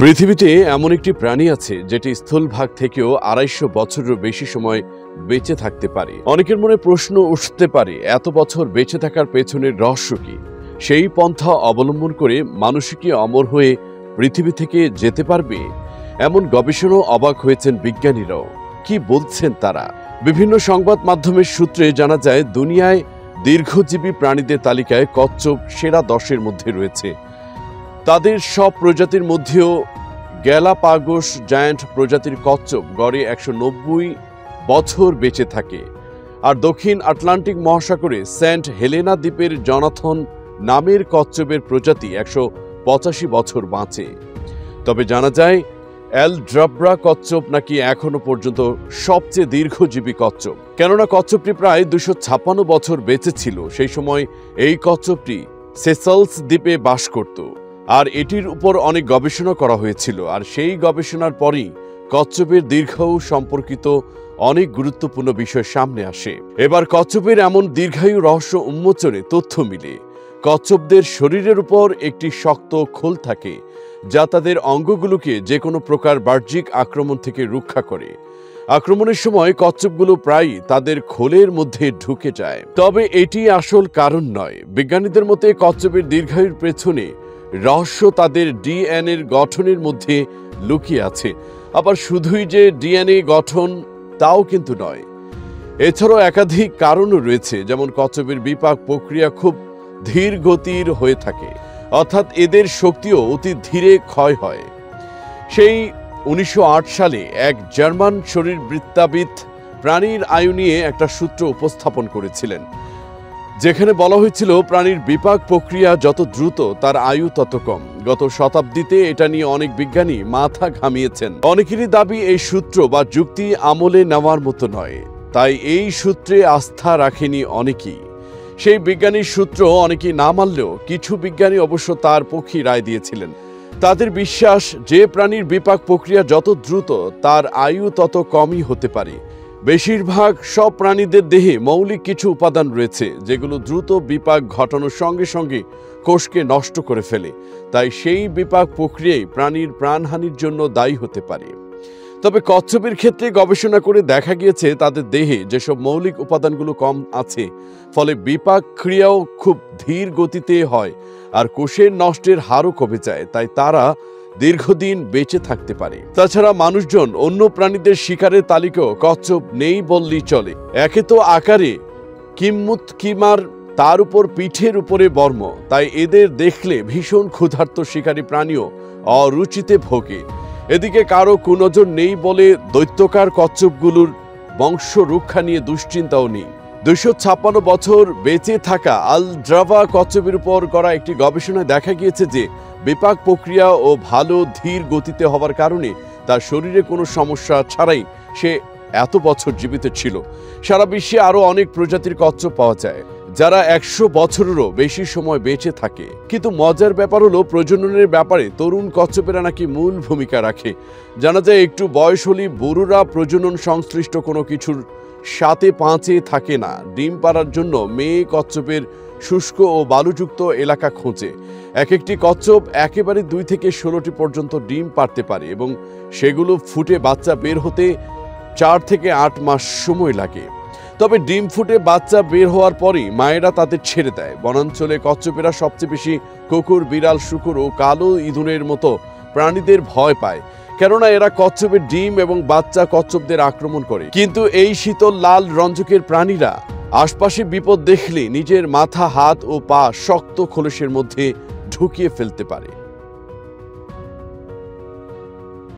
পৃথিবীতে এমন একটি প্রাণী আছে যেটি স্থূলভাগ থেকেও ২৫০ বছরেরও বেশি সময় বেঁচে থাকতে পারে। অনেকের মনে প্রশ্ন উঠতে পারে, এত বছর বেঁচে থাকার পেছনের রহস্য কি? সেই পন্থা অবলম্বন করে মানুষ কি অমর হয়ে পৃথিবী থেকে যেতে পারবে? এমন গবেষণাও অবাক হয়েছেন বিজ্ঞানীরাও। কি বলছেন তারা? বিভিন্ন সংবাদ মাধ্যমের সূত্রে জানা যায়, দুনিয়ায় দীর্ঘজীবী প্রাণীদের তালিকায় কচ্ছপ সেরা 10-এর মধ্যে রয়েছে। তাদের সব প্রজাতির মধ্যেও গ্যালাপাগোস জায়ান্ট প্রজাতির কচ্ছপ গড়ে ১৯০ বছর বেঁচে থাকে। আর দক্ষিণ আটলান্টিক মহাসাগরে সেন্ট হেলেনা দ্বীপের জনাথন নামের কচ্ছপের প্রজাতি ১৮৫ বছর বাঁচে। তবে জানা যায়, এলড্রাব্রা কচ্ছপ নাকি এখনো পর্যন্ত সবচেয়ে দীর্ঘজীবী কচ্ছপ। কেননা কচ্ছপটি প্রায় ২৫৬ বছর বেঁচে ছিল। সেই সময় এই কচ্ছপটি সেসেলস দ্বীপে বাস করত। আর এটির উপর অনেক গবেষণা করা হয়েছিল। আর সেই গবেষণার পরই কচ্ছপের দীর্ঘায়ু সম্পর্কিত অনেক গুরুত্বপূর্ণ বিষয় সামনে আসে। এবার কচ্ছপের এমন দীর্ঘায়ু রহস্য উন্মোচনে তথ্য মিলে। কচ্ছপদের শরীরের উপর একটি শক্ত খোল থাকে, যা তাদের অঙ্গগুলোকে যে কোনো প্রকার বাহ্যিক আক্রমণ থেকে রক্ষা করে। আক্রমণের সময় কচ্ছপগুলো প্রায়ই তাদের খোলের মধ্যে ঢুকে যায়। তবে এটি আসল কারণ নয়। বিজ্ঞানীদের মতে কচ্ছপের দীর্ঘায়ুর পেছনে রহস্য তাদের ডিএনএর গঠনের মধ্যে লুকিয়ে আছে। আবার শুধুই যে ডিএনএ গঠন তাও কিন্তু নয়। এছাড়াও একাধিক কারণও রয়েছে, যেমন কচ্ছপের বিপাক প্রক্রিয়া খুব ধীর গতির হয়ে থাকে, অর্থাৎ এদের শক্তিও অতি ধীরে ক্ষয় হয়। সেই ১৯০৮ সালে এক জার্মান শরীরবৃত্তাবিদ প্রাণীর আয়ু নিয়ে একটা সূত্র উপস্থাপন করেছিলেন, যেখানে বলা হয়েছিল প্রাণীর বিপাক প্রক্রিয়া যত দ্রুত তার আয়ু তত কম। গত শতাব্দীতে এটা নিয়ে অনেক বিজ্ঞানী মাথা ঘামিয়েছেন। অনেকেরই দাবি এই সূত্র বা যুক্তি আমলে নেওয়ার মতো নয়, তাই এই সূত্রে আস্থা রাখেনি অনেকেই। সেই বিজ্ঞানীর সূত্র অনেকেই না মানলেও কিছু বিজ্ঞানী অবশ্য তার পক্ষে রায় দিয়েছিলেন। তাদের বিশ্বাস, যে প্রাণীর বিপাক প্রক্রিয়া যত দ্রুত তার আয়ু তত কমই হতে পারে। বেশিরভাগ সব প্রাণীদের দেহে মৌলিক কিছু উপাদান রয়েছে, যেগুলো দ্রুত বিপাক ঘটানোর সঙ্গে সঙ্গে কোষকে নষ্ট করে ফেলে। তাই সেই বিপাক প্রক্রিয়াই প্রাণীর প্রাণহানির জন্য দায়ী হতে পারে। তবে কচ্ছপের ক্ষেত্রে গবেষণা করে দেখা গিয়েছে, তাদের দেহে যেসব মৌলিক উপাদানগুলো কম আছে, ফলে বিপাক ক্রিয়াও খুব ধীর গতিতে হয় আর কোষের নষ্টের হারও কমে যায়। তাই তারা দীর্ঘদিন বেঁচে থাকতে পারে। তাছাড়া মানুষজন অন্য প্রাণীদের শিকারের তালিকাও কচ্ছপ নেই বললেই চলে। একে তো আকারে কিম্মুৎকিমার, তার উপর পিঠের উপরে বর্ম, তাই এদের দেখলে ভীষণ ক্ষুধার্ত শিকারী প্রাণীও অরুচিতে ভোগে। এদিকে কারো কুনজর নেই বলে দৈত্যকার কচ্ছপগুলোর বংশ রক্ষা নিয়ে দুশ্চিন্তাও নেই। ২৫৬ বছর বেঁচে থাকা আলড্রাভা কচ্ছপের উপর করা একটি গবেষণায় দেখা গিয়েছে যে বিপাক প্রক্রিয়া ও ভালো ধীর গতিতে হওয়ার কারণে তার শরীরে কোনো সমস্যা ছাড়াই সে এত বছর জীবিত ছিল। সারা বিশ্বে আরও অনেক প্রজাতির কচ্ছপ পাওয়া যায়, যারা ১০০ বছরেরও বেশি সময় বেঁচে থাকে। কিন্তু মজার ব্যাপার হলো, প্রজননের ব্যাপারে তরুণ কচ্ছপেরা নাকি মূল ভূমিকা রাখে। জানা যায়, একটু বয়স হলেই বুড়োরা প্রজনন সংশ্লিষ্ট কোনো কিছুর সাথে পাঁচে থাকে না। ডিম পাড়ার জন্য মেয়ে কচ্ছপের শুষ্ক ও বালুযুক্ত এলাকা খোঁজে। এক একটি কচ্ছপ একেবারে ২ থেকে ১৬টি পর্যন্ত ডিম পাড়তে পারে এবং সেগুলো ফুটে বাচ্চা বের হতে ৪ থেকে ৮ মাস সময় লাগে। তবে ডিম ফুটে বাচ্চা বের হওয়ার পরই মায়েরা তাদের ছেড়ে দেয়। বনাঞ্চলে কচ্ছপেরা সবচেয়ে বেশি কুকুর, বিড়াল, শূকর ও কালো ইঁদুরের মতো প্রাণীদের ভয় পায়, কেননা এরা কচ্ছপের ডিম এবং বাচ্চা কচ্ছপদের আক্রমণ করে। কিন্তু এই শীতল লাল রঞ্জকের প্রাণীরা আশপাশে বিপদ দেখলে নিজের মাথা, হাত ও পা শক্ত খোলসের মধ্যে ঢুকিয়ে ফেলতে পারে।